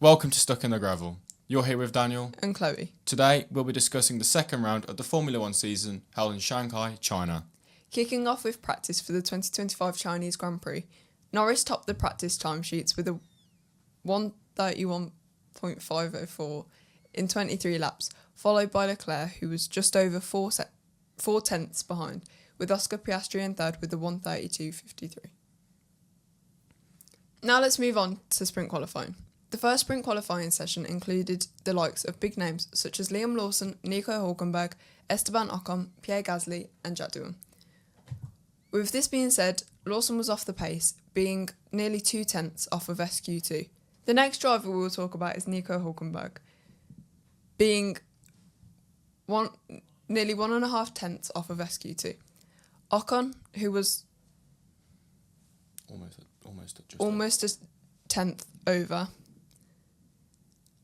Welcome to Stuck in the Gravel. You're here with Daniel and Chloe. Today we'll be discussing the second round of the Formula 1 season held in Shanghai, China. Kicking off with practice for the 2025 Chinese Grand Prix, Norris topped the practice timesheets with a 1:31.504 in 23 laps, followed by Leclerc, who was just over 4 tenths behind, with Oscar Piastri in third with a 1:32.53. Now let's move on to sprint qualifying. The first sprint qualifying session included the likes of big names such as Liam Lawson, Nico Hülkenberg, Esteban Ocon, Pierre Gasly and Jack Doohan. With this being said, Lawson was off the pace, being nearly 2 tenths off of SQ2. The next driver we will talk about is Nico Hülkenberg, being nearly 1.5 tenths off of SQ2. Ocon, who was almost a tenth over,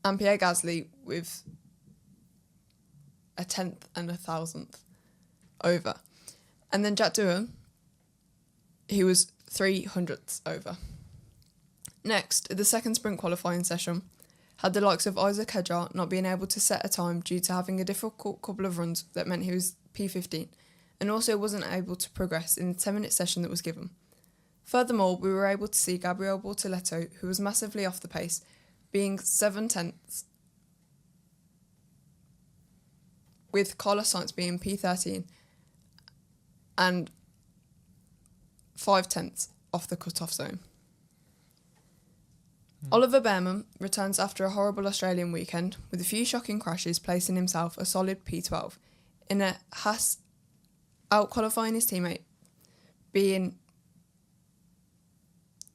and Pierre Gasly with a tenth and a thousandth over. And then Jack Doohan, he was 300ths over. Next, the second sprint qualifying session had the likes of Isaac Hedjar not being able to set a time due to having a difficult couple of runs that meant he was P15, and also wasn't able to progress in the 10-minute session that was given. Furthermore, we were able to see Gabriel Bortoleto, who was massively off the pace, being 7 tenths, with Carlos Sainz being P13 and 5 tenths off the cut-off zone. Oliver Bearman returns after a horrible Australian weekend, with a few shocking crashes, placing himself a solid P12, in a Haas out-qualifying his teammate, being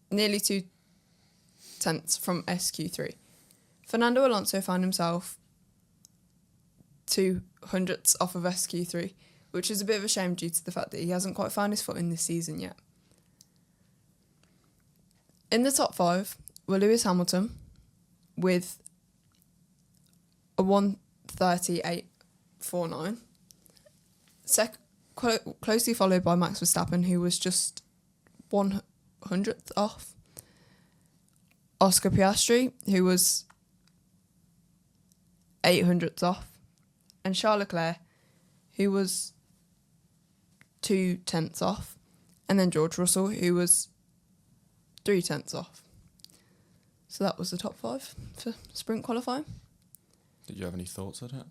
nearly 2 tenths from SQ3. Fernando Alonso found himself 200ths off of SQ3, which is a bit of a shame due to the fact that he hasn't quite found his footing this season yet. In the top 5 were Lewis Hamilton with a 1:38.49, closely followed by Max Verstappen, who was just 100th off. Oscar Piastri, who was 800ths off, and Charles Leclerc, who was 2 tenths off, and then George Russell, who was 3 tenths off. So that was the top 5 for sprint qualifying. Did you have any thoughts on it?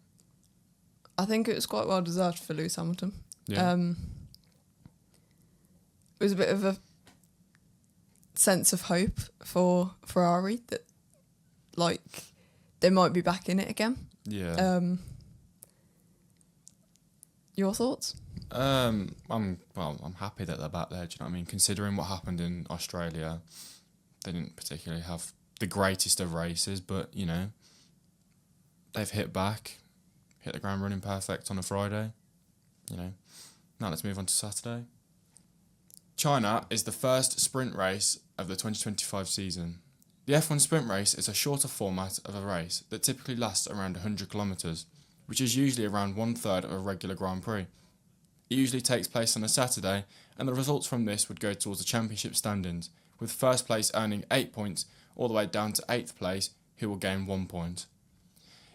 I think it was quite well deserved for Lewis Hamilton. Yeah. It was a bit of a sense of hope for Ferrari that, they might be back in it again. Yeah. Your thoughts? I'm happy that they're back there. Do you know what I mean? Considering what happened in Australia, they didn't particularly have the greatest of races, but they've hit the ground running perfect on a Friday. Now let's move on to Saturday. China is the first sprint race of the 2025 season. The F1 sprint race is a shorter format of a race that typically lasts around 100 kilometres, which is usually around 1/3 of a regular Grand Prix. It usually takes place on a Saturday, and the results from this would go towards the championship standings, with first place earning 8 points all the way down to 8th place, who will gain 1 point.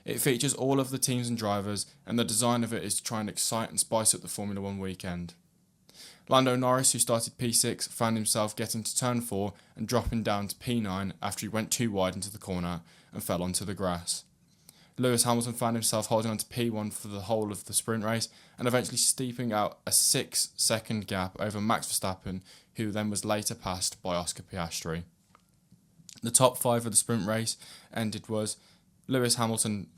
It features all of the teams and drivers, and the design of it is to try and excite and spice up the Formula 1 weekend. Lando Norris, who started P6, found himself getting to turn 4 and dropping down to P9 after he went too wide into the corner and fell onto the grass. Lewis Hamilton found himself holding on to P1 for the whole of the sprint race and eventually steeping out a 6-second gap over Max Verstappen, who then was later passed by Oscar Piastri. The top 5 of the sprint race ended was Lewis Hamilton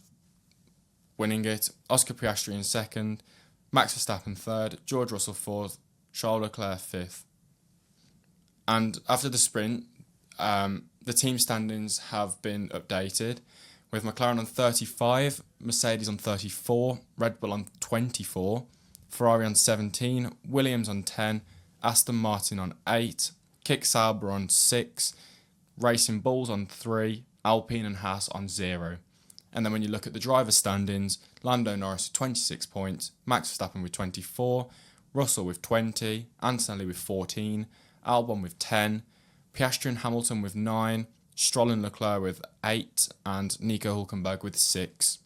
winning it, Oscar Piastri in second, Max Verstappen third, George Russell fourth, Charles Leclerc 5th. And after the sprint, the team standings have been updated, with McLaren on 35, Mercedes on 34, Red Bull on 24, Ferrari on 17, Williams on 10, Aston Martin on 8, KIC Sauber on 6, Racing Bulls on 3, Alpine and Haas on 0. And then when you look at the driver standings, Lando Norris with 26 points, Max Verstappen with 24, Russell with 20, Antonelli with 14, Albon with 10, Piastri and Hamilton with 9, Stroll and Leclerc with 8, and Nico Hülkenberg with 6.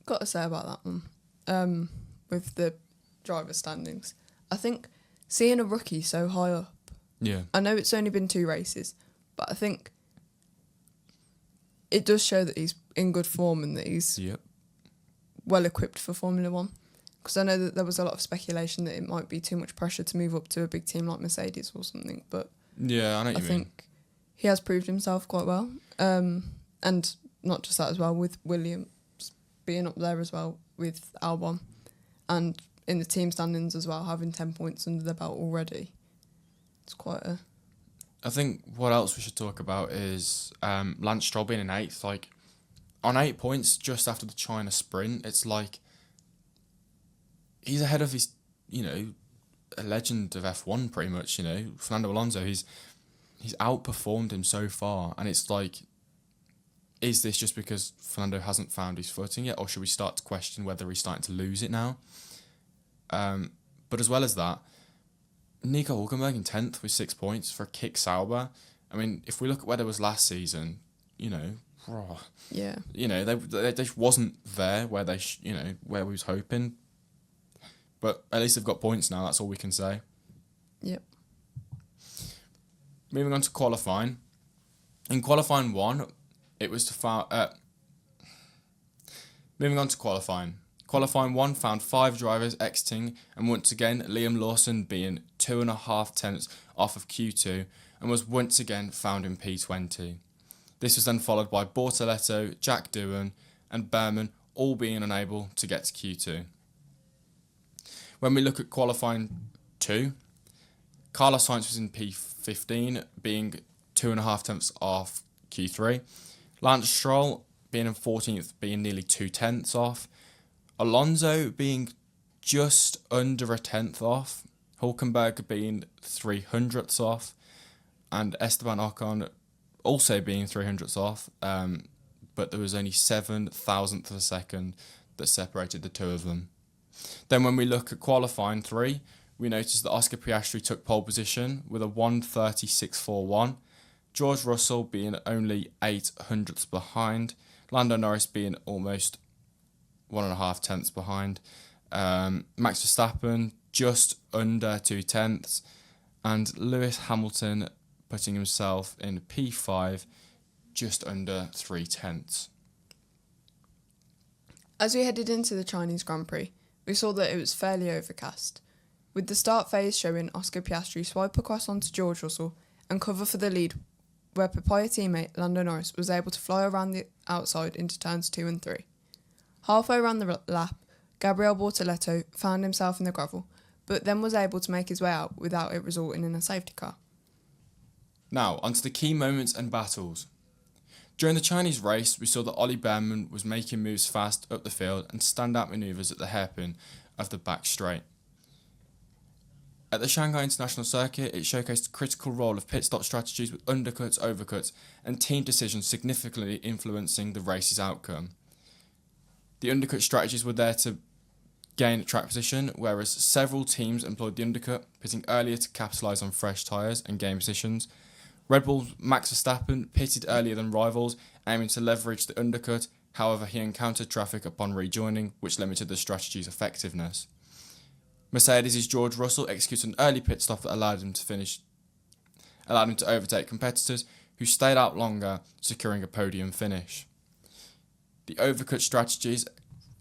Got to say about that one, with the driver standings. I think seeing a rookie so high up, Yeah. I know it's only been 2 races, but I think it does show that he's in good form and that he's Yep. well equipped for Formula One. Because I know that there was a lot of speculation that it might be too much pressure to move up to a big team like Mercedes or something, but Yeah, I know what I you mean. think he has proved himself quite well. And not just that as well, with Williams being up there as well with Albon, and in the team standings as well, having 10 points under their belt already. It's quite a... I think what else we should talk about is Lance Stroll being in 8th. Like, on 8 points just after the China sprint, it's like he's ahead of his, a legend of F1 pretty much, Fernando Alonso. He's outperformed him so far, and it's like, is this just because Fernando hasn't found his footing yet, or should we start to question whether he's starting to lose it now? But as well as that, Nico Hülkenberg in 10th with 6 points for KIC Sauber. I mean, if we look at where they was last season, Yeah. they just wasn't there where they where we was hoping. But at least they've got points now. That's all we can say. Yep. Moving on to qualifying. In qualifying 1, it was moving on to qualifying. Qualifying 1 found 5 drivers exiting, and once again Liam Lawson being 2.5 tenths off of Q2, and was once again found in P20. This was then followed by Bortoletto, Jack Doohan and Behrman all being unable to get to Q2. When we look at qualifying 2, Carlos Sainz was in P15, being 2.5 tenths off Q3. Lance Stroll being in 14th, being nearly 2 tenths off. Alonso being just under a tenth off. Hülkenberg being 300ths off. And Esteban Ocon also being 300ths off. But there was only 7,000th of a second that separated the two of them. Then when we look at qualifying 3, we noticed that Oscar Piastri took pole position with a 1:36.41. George Russell being only 800ths behind. Lando Norris being almost 1.5 tenths behind. Max Verstappen just under 2 tenths. And Lewis Hamilton putting himself in P5 just under 3 tenths. As we headed into the Chinese Grand Prix, we saw that it was fairly overcast, with the start phase showing Oscar Piastri swipe across onto George Russell and cover for the lead, where Papaya teammate Lando Norris was able to fly around the outside into turns 2 and 3. Halfway around the lap, Gabriel Bortoletto found himself in the gravel, but then was able to make his way out without it resulting in a safety car. Now, onto the key moments and battles. During the Chinese race, we saw that Ollie Behrman was making moves fast up the field and standout manoeuvres at the hairpin of the back straight. At the Shanghai International Circuit, it showcased the critical role of pit stop strategies with undercuts, overcuts, and team decisions significantly influencing the race's outcome. The undercut strategies were there to gain track position, whereas several teams employed the undercut, pitting earlier to capitalise on fresh tyres and gain positions. Red Bull's Max Verstappen pitted earlier than rivals, aiming to leverage the undercut. However, he encountered traffic upon rejoining, which limited the strategy's effectiveness. Mercedes' George Russell executed an early pit stop that allowed him to overtake competitors who stayed out longer, securing a podium finish. The overcut strategies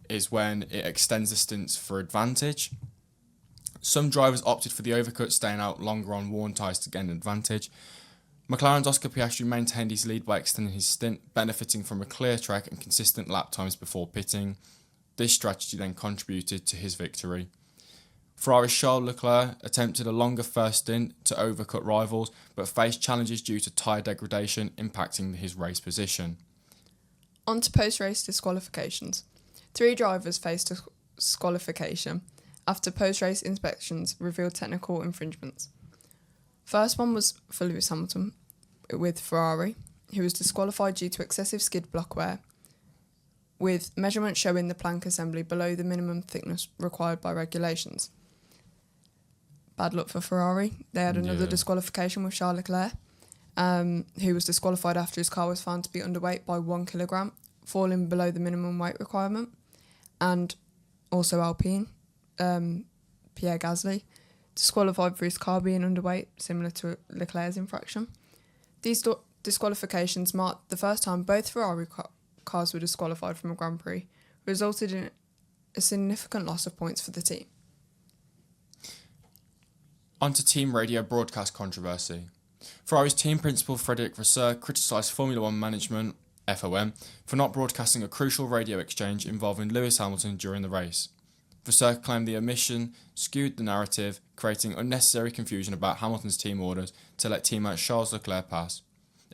is when it extends the stints for advantage. Some drivers opted for the overcut, staying out longer on worn tyres to gain advantage. McLaren's Oscar Piastri maintained his lead by extending his stint, benefiting from a clear track and consistent lap times before pitting. This strategy then contributed to his victory. Ferrari's Charles Leclerc attempted a longer first stint to overcut rivals, but faced challenges due to tyre degradation impacting his race position. On to post-race disqualifications. 3 drivers faced disqualification after post-race inspections revealed technical infringements. First one was for Lewis Hamilton with Ferrari, who was disqualified due to excessive skid block wear, with measurements showing the plank assembly below the minimum thickness required by regulations. Bad luck for Ferrari. They had another disqualification with Charles Leclerc, who was disqualified after his car was found to be underweight by 1 kilogram, falling below the minimum weight requirement, and also Alpine, Pierre Gasly, disqualified for his car being underweight, similar to Leclerc's infraction. These disqualifications marked the first time both Ferrari cars were disqualified from a Grand Prix, resulted in a significant loss of points for the team. On to team radio broadcast controversy. Ferrari's team principal Frédéric Vasseur criticised Formula One management, FOM, for not broadcasting a crucial radio exchange involving Lewis Hamilton during the race. Vasseur claimed the omission skewed the narrative, creating unnecessary confusion about Hamilton's team orders to let teammate Charles Leclerc pass.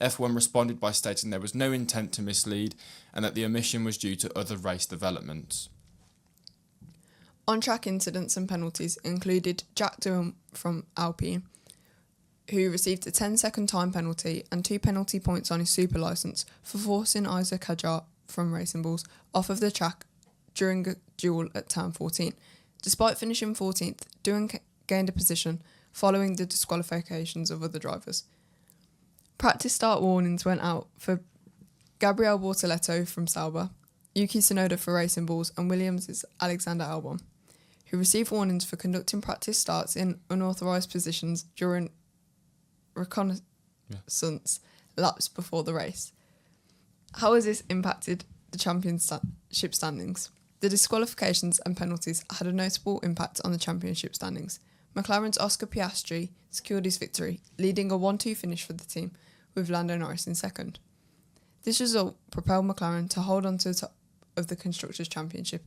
F1 responded by stating there was no intent to mislead and that the omission was due to other race developments. On-track incidents and penalties included Jack Doohan from Alpine, who received a 10-second time penalty and 2 penalty points on his super licence for forcing Isaac Hadjar from Racing Bulls off of the track during a duel at turn 14. Despite finishing 14th, Doohan gained a position following the disqualifications of other drivers. Practice start warnings went out for Gabriel Bortoleto from Sauber, Yuki Tsunoda for Racing Bulls, and Williams' Alexander Albon, who received warnings for conducting practice starts in unauthorised positions during reconnaissance laps before the race. How has this impacted the championship standings? The disqualifications and penalties had a notable impact on the championship standings. McLaren's Oscar Piastri secured his victory, leading a 1-2 finish for the team, with Lando Norris in second. This result propelled McLaren to hold on to the top of the Constructors' Championship,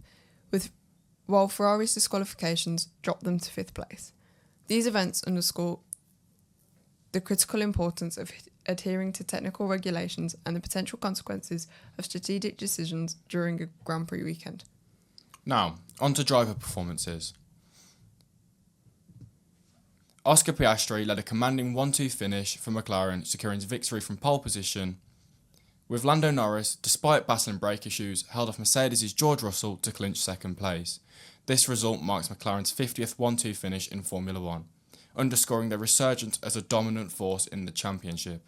while Ferrari's disqualifications dropped them to 5th place. These events underscore the critical importance of adhering to technical regulations and the potential consequences of strategic decisions during a Grand Prix weekend. Now, on to driver performances. Oscar Piastri led a commanding 1-2 finish for McLaren, securing his victory from pole position, with Lando Norris, despite battling brake issues, held off Mercedes' George Russell to clinch second place. This result marks McLaren's 50th 1-2 finish in Formula One, underscoring their resurgence as a dominant force in the championship.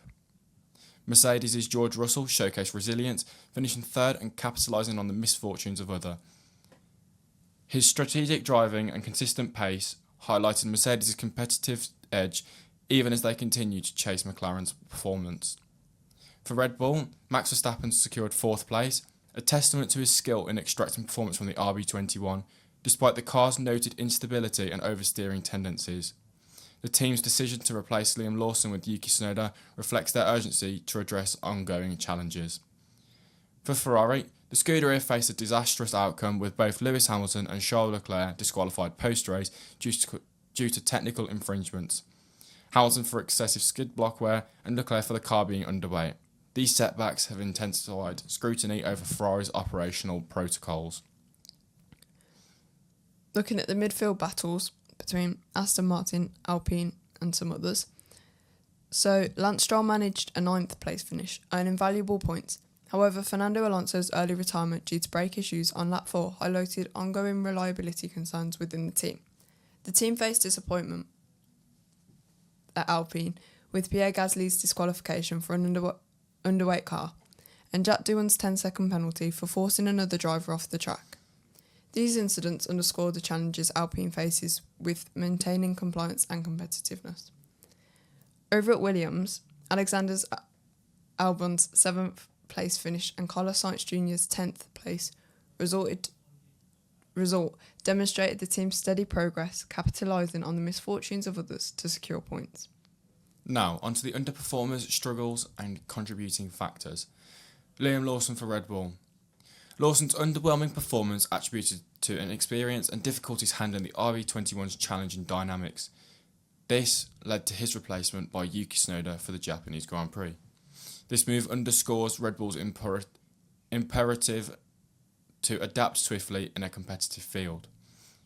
Mercedes' George Russell showcased resilience, finishing third and capitalising on the misfortunes of others. His strategic driving and consistent pace highlighted Mercedes' competitive edge even as they continued to chase McLaren's performance. For Red Bull, Max Verstappen secured 4th place, a testament to his skill in extracting performance from the RB21, despite the car's noted instability and oversteering tendencies. The team's decision to replace Liam Lawson with Yuki Tsunoda reflects their urgency to address ongoing challenges. For Ferrari, the Scuderia faced a disastrous outcome with both Lewis Hamilton and Charles Leclerc disqualified post-race due to technical infringements. Hamilton for excessive skid block wear and Leclerc for the car being underweight. These setbacks have intensified scrutiny over Ferrari's operational protocols. Looking at the midfield battles between Aston Martin, Alpine and some others. So Lance Stroll managed a 9th place finish, earning valuable points. However, Fernando Alonso's early retirement due to brake issues on lap 4 highlighted ongoing reliability concerns within the team. The team faced disappointment at Alpine with Pierre Gasly's disqualification for an underweight car and Jack Doohan's 10-second penalty for forcing another driver off the track. These incidents underscore the challenges Alpine faces with maintaining compliance and competitiveness. Over at Williams, Alexander Albon's 7th place finish and Carlos Sainz Jr.'s 10th place result demonstrated the team's steady progress, capitalising on the misfortunes of others to secure points. Now, onto the underperformers, struggles and contributing factors. Liam Lawson for Red Bull. Lawson's underwhelming performance attributed to inexperience and difficulties handling the RB21's challenging dynamics. This led to his replacement by Yuki Tsunoda for the Japanese Grand Prix. This move underscores Red Bull's imperative to adapt swiftly in a competitive field.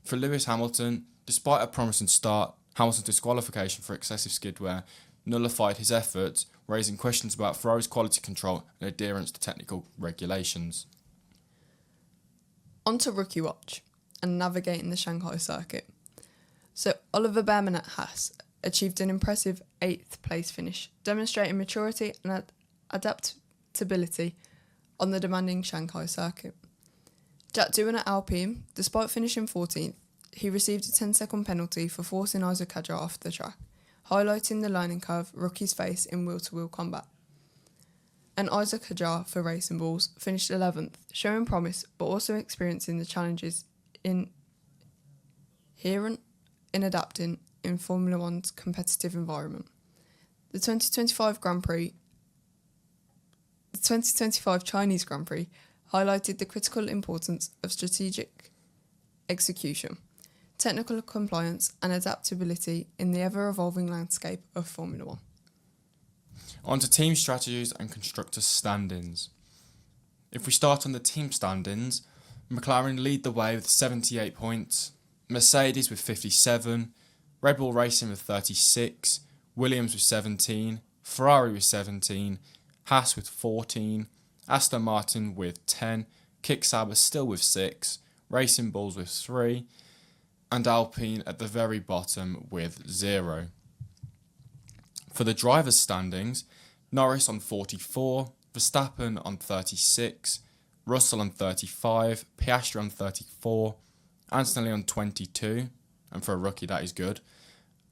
For Lewis Hamilton, despite a promising start, Hamilton's disqualification for excessive skid wear nullified his efforts, raising questions about Ferrari's quality control and adherence to technical regulations. On to Rookie Watch and navigating the Shanghai circuit. So Oliver Behrman at Haas achieved an impressive 8th place finish, demonstrating maturity and adaptability on the demanding Shanghai circuit. Jack Doohan at Alpine, despite finishing 14th, he received a 10-second penalty for forcing Isaac Kadjar off the track, highlighting the learning curve rookies face in wheel-to-wheel combat. And Isaac Kadjar for Racing Bulls finished 11th, showing promise but also experiencing the challenges inherent in adapting in Formula One's competitive environment. The 2025 Chinese Grand Prix highlighted the critical importance of strategic execution, technical compliance and adaptability in the ever-evolving landscape of Formula One. On to team strategies and constructor standings. If we start on the team standings, McLaren lead the way with 78 points, Mercedes with 57, Red Bull Racing with 36, Williams with 17, Ferrari with 17, Haas with 14, Aston Martin with 10, KIC Studios still with 6, Racing Bulls with 3, and Alpine at the very bottom with 0. For the drivers' standings, Norris on 44, Verstappen on 36, Russell on 35, Piastri on 34, Antonelli on 22, and for a rookie that is good,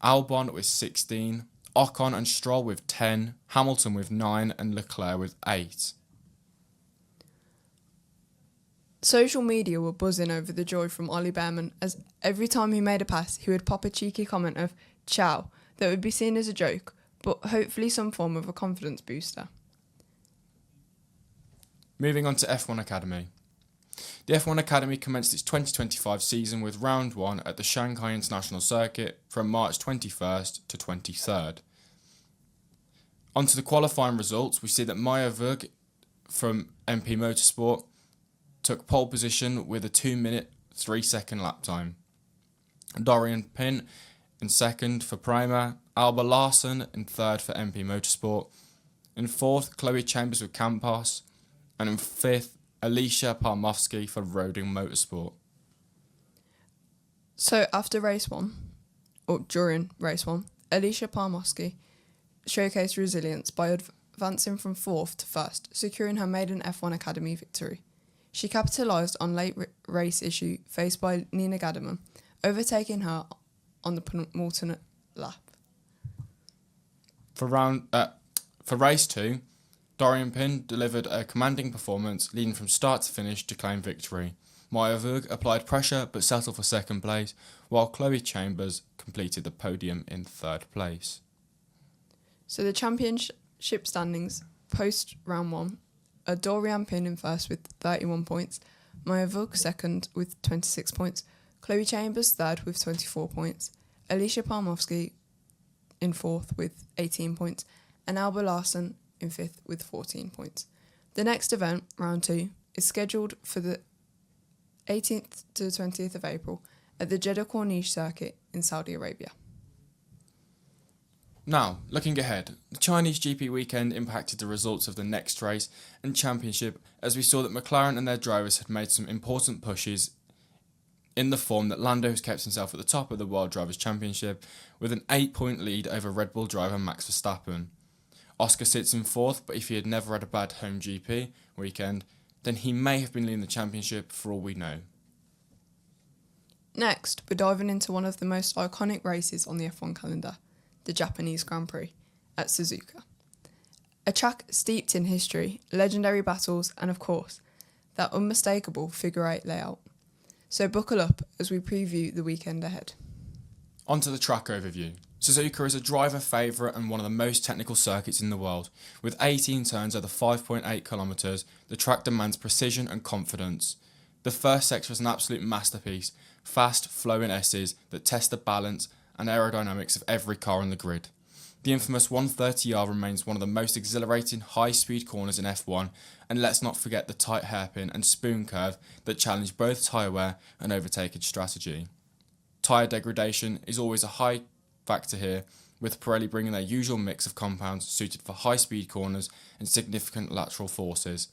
Albon with 16, Ocon and Stroll with 10, Hamilton with 9 and Leclerc with 8. Social media were buzzing over the joy from Ollie Behrman, as every time he made a pass he would pop a cheeky comment of "ciao" that would be seen as a joke, but hopefully some form of a confidence booster. Moving on to F1 Academy. The F1 Academy commenced its 2025 season with round 1 at the Shanghai International Circuit from March 21st to 23rd. On to the qualifying results, we see that Maya Vug from MP Motorsport took pole position with a 2-minute 3-second lap time. Dorian Pin in second for Prima, Alba Larson in third for MP Motorsport, in fourth Chloe Chambers with Campos, and in fifth Alicia Parmovsky for Roding Motorsport. So after race 1, or during race 1, Alicia Parmovsky showcased resilience by advancing from 4th to 1st, securing her maiden F1 Academy victory. She capitalised on late race issue faced by Nina Gadaman, overtaking her on the penultimate lap. For race 2, Dorian Pin delivered a commanding performance, leading from start to finish to claim victory. Maya Vug applied pressure but settled for second place, while Chloe Chambers completed the podium in third place. So the championship standings post round 1 are Dorian Pin in first with 31 points, Maya Vug second with 26 points, Chloe Chambers third with 24 points, Alicia Parmovsky in fourth with 18 points, and Alba Larson in fifth with 14 points. The next event, round 2, is scheduled for the 18th to 20th of April at the Jeddah Corniche circuit in Saudi Arabia. Now, looking ahead, the Chinese GP weekend impacted the results of the next race and championship, as we saw that McLaren and their drivers had made some important pushes in the form that Lando has kept himself at the top of the World Drivers' Championship with an 8-point lead over Red Bull driver Max Verstappen. Oscar sits in 4th, but if he had never had a bad home GP weekend, then he may have been leading the championship for all we know. Next, we're diving into one of the most iconic races on the F1 calendar, the Japanese Grand Prix at Suzuka. A track steeped in history, legendary battles, and of course, that unmistakable figure 8 layout. So buckle up as we preview the weekend ahead. On to the track overview. Suzuka is a driver favourite and one of the most technical circuits in the world. With 18 turns over 5.8 kilometres, the track demands precision and confidence. The first sector is an absolute masterpiece, fast, flowing S's that test the balance and aerodynamics of every car on the grid. The infamous 130R remains one of the most exhilarating high-speed corners in F1, and let's not forget the tight hairpin and spoon curve that challenge both tyre wear and overtaking strategy. Tyre degradation is always a high factor here, with Pirelli bringing their usual mix of compounds suited for high-speed corners and significant lateral forces.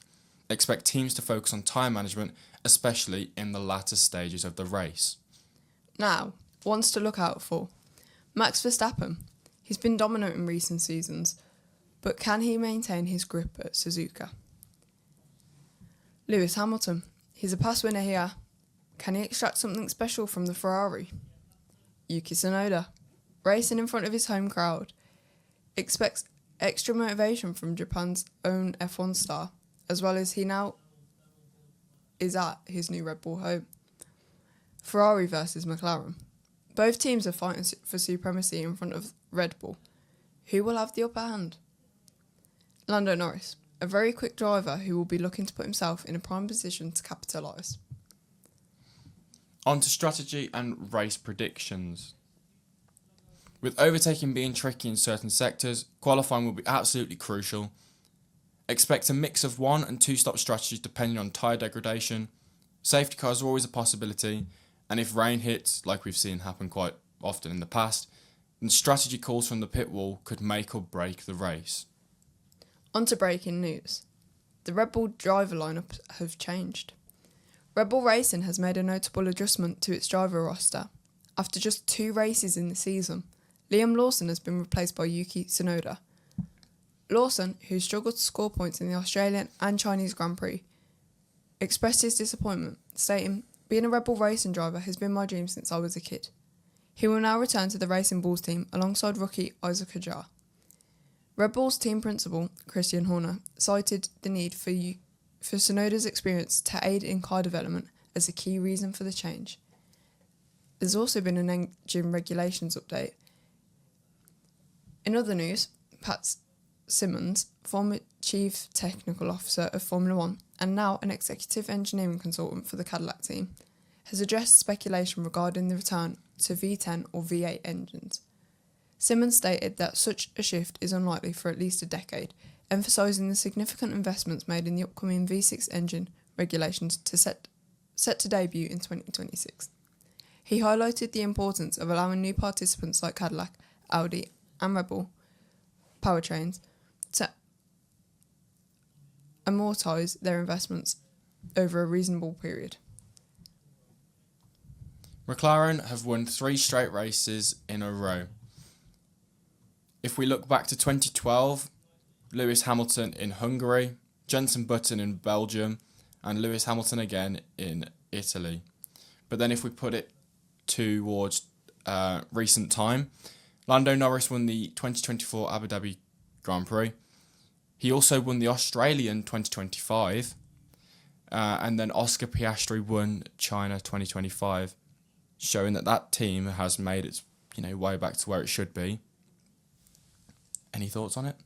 Expect teams to focus on tyre management, especially in the latter stages of the race. Now, ones to look out for. Max Verstappen, He's been dominant in recent seasons, but can he maintain his grip at Suzuka? Lewis Hamilton. He's a past winner here. Can he extract something special from the Ferrari? Yuki Tsunoda. Racing in front of his home crowd. Expects extra motivation from Japan's own F1 star, as well as he now is at his new Red Bull home. Ferrari versus McLaren. Both teams are fighting for supremacy in front of Red Bull. Who will have the upper hand? Lando Norris, a very quick driver who will be looking to put himself in a prime position to capitalise. On to strategy and race predictions. With overtaking being tricky in certain sectors, qualifying will be absolutely crucial. Expect a mix of 1 and 2 stop strategies depending on tyre degradation. Safety cars are always a possibility, and if rain hits, like we've seen happen quite often in the past, then strategy calls from the pit wall could make or break the race. On to breaking news. The Red Bull driver lineup have changed. Red Bull Racing has made a notable adjustment to its driver roster. After just 2 races in the season, Liam Lawson has been replaced by Yuki Tsunoda. Lawson, who struggled to score points in the Australian and Chinese Grand Prix, expressed his disappointment, stating, "Being a Red Bull racing driver has been my dream since I was a kid." He will now return to the Racing Bulls team alongside rookie Isaac Hadjar. Red Bull's team principal, Christian Horner, cited the need for Tsunoda's experience to aid in car development as a key reason for the change. There's also been an engine regulations update. In other news, Pat Simmons, former Chief Technical Officer of Formula One and now an Executive Engineering Consultant for the Cadillac team, has addressed speculation regarding the return to V10 or V8 engines. Simmons stated that such a shift is unlikely for at least a decade, emphasising the significant investments made in the upcoming V6 engine regulations set to debut in 2026. He highlighted the importance of allowing new participants like Cadillac, Audi and Red Bull powertrains to amortise their investments over a reasonable period. McLaren have won 3 straight races in a row. If we look back to 2012, Lewis Hamilton in Hungary, Jenson Button in Belgium, and Lewis Hamilton again in Italy. But then if we put it towards recent time, Lando Norris won the 2024 Abu Dhabi Grand Prix. He also won the Australian 2025, and then Oscar Piastri won China 2025, showing that team has made its way back to where it should be. Any thoughts on it?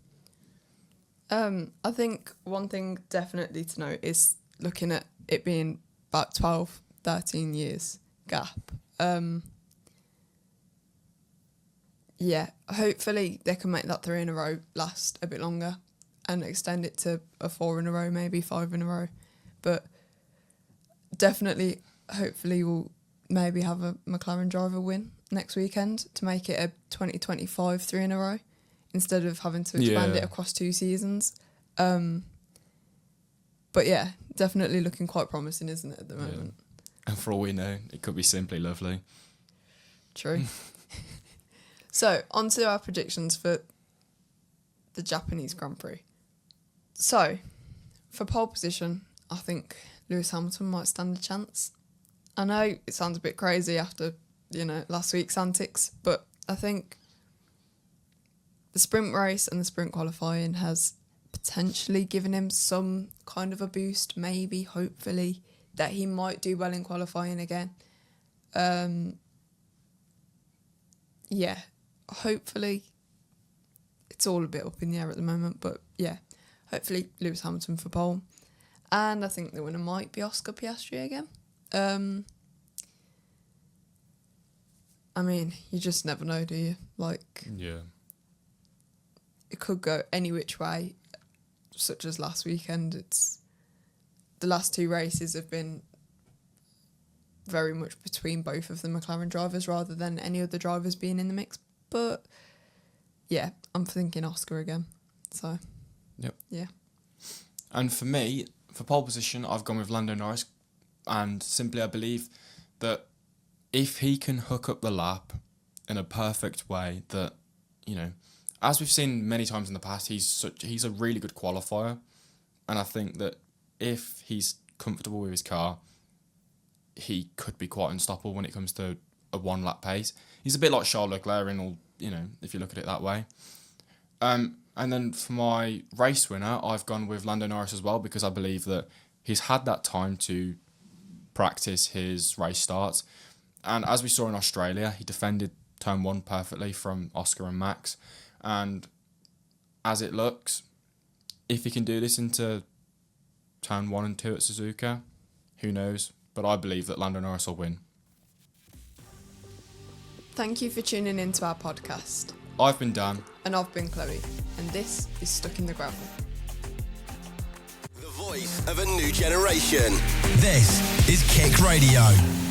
I think one thing definitely to note is looking at it being about 12, 13 years gap. Hopefully they can make that 3 in a row last a bit longer and extend it to a 4 in a row, maybe 5 in a row. But definitely, hopefully we'll maybe have a McLaren driver win next weekend to make it a 2025 3 in a row instead of having to expand it across 2 seasons. But yeah, definitely looking quite promising, isn't it, at the moment? And for all we know, it could be simply lovely. True. So, on to our predictions for the Japanese Grand Prix. So, for pole position, I think Lewis Hamilton might stand a chance. I know it sounds a bit crazy after, last week's antics, but I think the sprint race and the sprint qualifying has potentially given him some kind of a boost, maybe, hopefully, that he might do well in qualifying again. Hopefully, it's all a bit up in the air at the moment, but yeah, hopefully Lewis Hamilton for pole. And I think the winner might be Oscar Piastri again. I mean, you just never know, do you? It could go any which way, such as last weekend. The last 2 races have been very much between both of the McLaren drivers rather than any other drivers being in the mix. But yeah, I'm thinking Oscar again. So, yep. Yeah. And for me, for pole position, I've gone with Lando Norris. And simply I believe that if he can hook up the lap in a perfect way, that you know, as we've seen many times in the past, he's a really good qualifier, and I think that if he's comfortable with his car, he could be quite unstoppable when it comes to a one lap pace. He's a bit like Charles Leclerc in all, you know, if you look at it that way. And then for my race winner, I've gone with Lando Norris as well, because I believe that he's had that time to practice his race starts. And as we saw in Australia, he defended turn 1 perfectly from Oscar and Max. And as it looks, if he can do this into turn 1 and 2 at Suzuka, who knows? But I believe that Lando Norris will win. Thank you for tuning into our podcast. I've been Dan. And I've been Chloe. And this is Stuck in the Gravel. The voice of a new generation. This is KIC Radio.